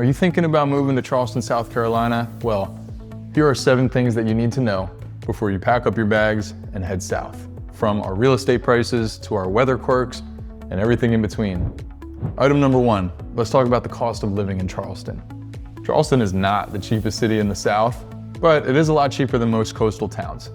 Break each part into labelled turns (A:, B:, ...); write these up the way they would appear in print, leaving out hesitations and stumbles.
A: you thinking about moving to Charleston, South Carolina? Well, here are 7 things that you need to know before you pack up your bags and head south. From our real estate prices to our weather quirks and everything in between. Item number 1, let's talk about the cost of living in Charleston. Charleston is not the cheapest city in the South, but it is a lot cheaper than most coastal towns.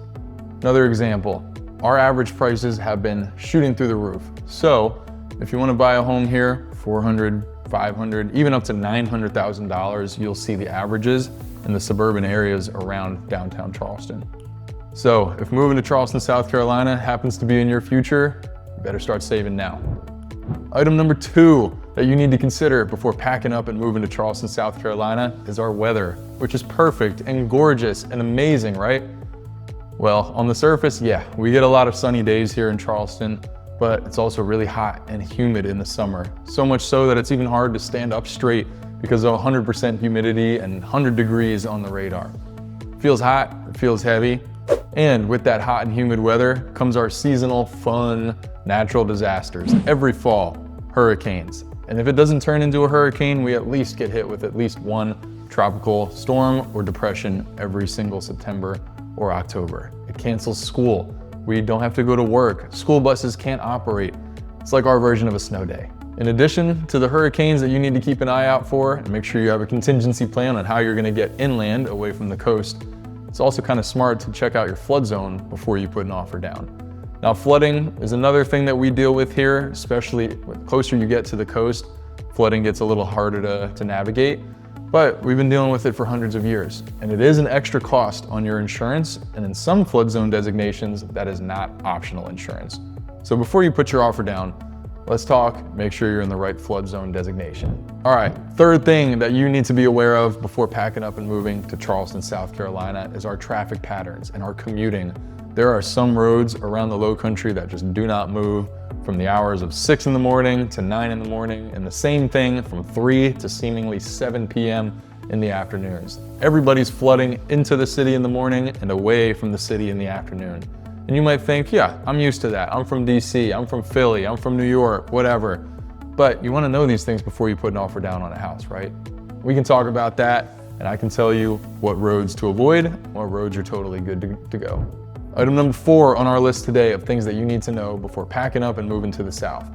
A: Another example, our average prices have been shooting through the roof. So if you want to buy a home here, $400,000, $500,000, even up to $900,000, you'll see the averages in the suburban areas around downtown Charleston. So if moving to Charleston, South Carolina happens to be in your future, you better start saving now. Item number 2 that you need to consider before packing up and moving to Charleston, South Carolina is our weather, which is perfect and gorgeous and amazing, right? Well, on the surface, yeah, we get a lot of sunny days here in Charleston, but it's also really hot and humid in the summer. So much so that it's even hard to stand up straight because of 100% humidity and 100 degrees on the radar. It feels hot, it feels heavy. And with that hot and humid weather comes our seasonal, fun, natural disasters. Every fall, hurricanes. And if it doesn't turn into a hurricane, we at least get hit with at least one tropical storm or depression every single September or October. It cancels school. We don't have to go to work. School buses can't operate. It's like our version of a snow day. In addition to the hurricanes that you need to keep an eye out for and make sure you have a contingency plan on how you're gonna get inland away from the coast, it's also kind of smart to check out your flood zone before you put an offer down. Now, flooding is another thing that we deal with here, especially the closer you get to the coast. Flooding gets a little harder to navigate, but we've been dealing with it for hundreds of years. And it is an extra cost on your insurance, and in some flood zone designations, that is not optional insurance. So before you put your offer down, let's talk, make sure you're in the right flood zone designation. All right, third thing that you need to be aware of before packing up and moving to Charleston, South Carolina is our traffic patterns and our commuting. There are some roads around the Lowcountry that just do not move from the hours of 6 in the morning to 9 in the morning, and the same thing from 3 to seemingly 7 p.m. in the afternoons. Everybody's flooding into the city in the morning and away from the city in the afternoon. And you might think, yeah, I'm used to that. I'm from DC, I'm from Philly, I'm from New York, whatever. But you want to know these things before you put an offer down on a house, right? We can talk about that, and I can tell you what roads to avoid, what roads are totally good to go. Item number 4 on our list today of things that you need to know before packing up and moving to the South.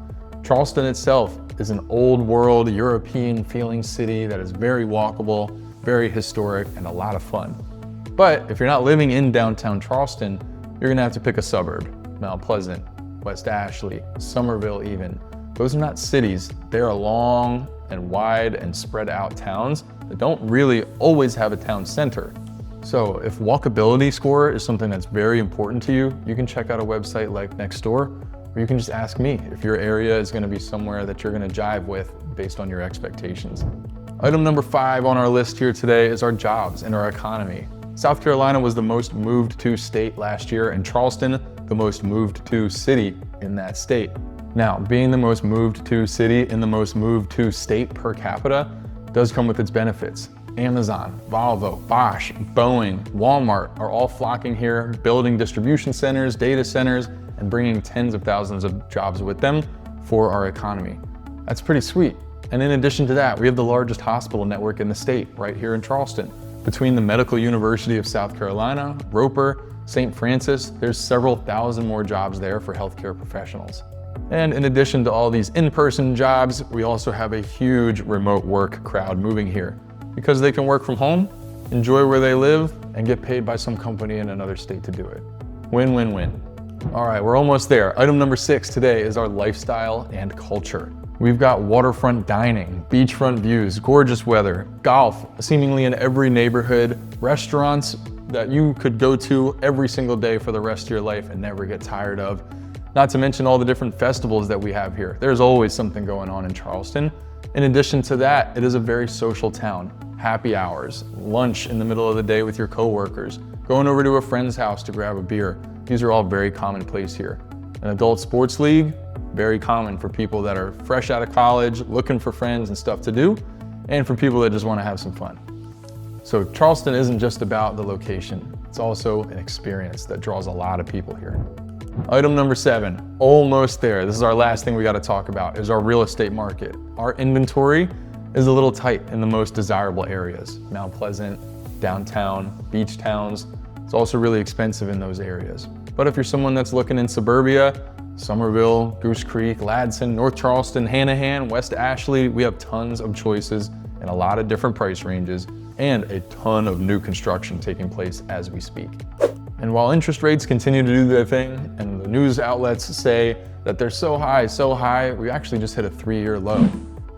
A: Charleston itself is an old world, European feeling city that is very walkable, very historic, and a lot of fun. But if you're not living in downtown Charleston, you're gonna have to pick a suburb. Mount Pleasant, West Ashley, Summerville even. Those are not cities. They are long and wide and spread out towns that don't really always have a town center. So if walkability score is something that's very important to you, you can check out a website like Nextdoor, or you can just ask me if your area is gonna be somewhere that you're gonna jive with based on your expectations. Item number 5 on our list here today is our jobs and our economy. South Carolina was the most moved to state last year, and Charleston, the most moved to city in that state. Now, being the most moved to city in the most moved to state per capita does come with its benefits. Amazon, Volvo, Bosch, Boeing, Walmart are all flocking here, building distribution centers, data centers, and bringing tens of thousands of jobs with them for our economy. That's pretty sweet. And in addition to that, we have the largest hospital network in the state right here in Charleston. Between the Medical University of South Carolina, Roper, St. Francis, there's several thousand more jobs there for healthcare professionals. And in addition to all these in-person jobs, we also have a huge remote work crowd moving here because they can work from home, enjoy where they live, and get paid by some company in another state to do it. Win, win, win. All right, we're almost there. Item number 6 today is our lifestyle and culture. We've got waterfront dining, beachfront views, gorgeous weather, golf, seemingly in every neighborhood, restaurants that you could go to every single day for the rest of your life and never get tired of. Not to mention all the different festivals that we have here. There's always something going on in Charleston. In addition to that, it is a very social town. Happy hours, lunch in the middle of the day with your coworkers, going over to a friend's house to grab a beer. These are all very commonplace here. An adult sports league, very common for people that are fresh out of college, looking for friends and stuff to do, and for people that just want to have some fun. So Charleston isn't just about the location. It's also an experience that draws a lot of people here. Item number 7, almost there. This is our last thing we got to talk about, is our real estate market. Our inventory is a little tight in the most desirable areas. Mount Pleasant, downtown, beach towns. It's also really expensive in those areas. But if you're someone that's looking in suburbia, Summerville, Goose Creek, Ladson, North Charleston, Hanahan, West Ashley, we have tons of choices in a lot of different price ranges and a ton of new construction taking place as we speak. And while interest rates continue to do their thing and the news outlets say that they're so high, we actually just hit a 3-year low.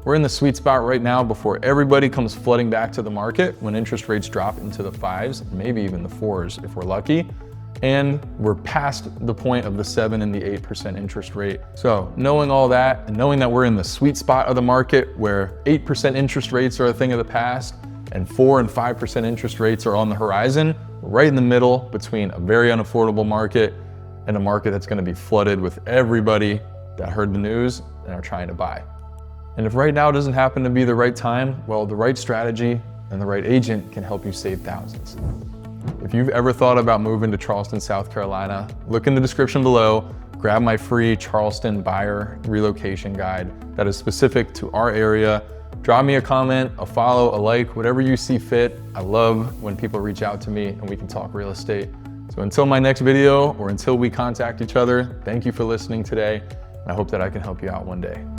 A: We're in the sweet spot right now before everybody comes flooding back to the market when interest rates drop into the 5s, maybe even the 4s if we're lucky. And we're past the point of the 7 and the 8% interest rate. So knowing all that and knowing that we're in the sweet spot of the market where 8% interest rates are a thing of the past and 4 and 5% interest rates are on the horizon, we're right in the middle between a very unaffordable market and a market that's gonna be flooded with everybody that heard the news and are trying to buy. And if right now doesn't happen to be the right time, well, the right strategy and the right agent can help you save thousands. If you've ever thought about moving to Charleston, South Carolina, look in the description below, grab my free Charleston buyer relocation guide that is specific to our area. Drop me a comment, a follow, a like, whatever you see fit. I love when people reach out to me and we can talk real estate. So until my next video or until we contact each other, thank you for listening today. And I hope that I can help you out one day.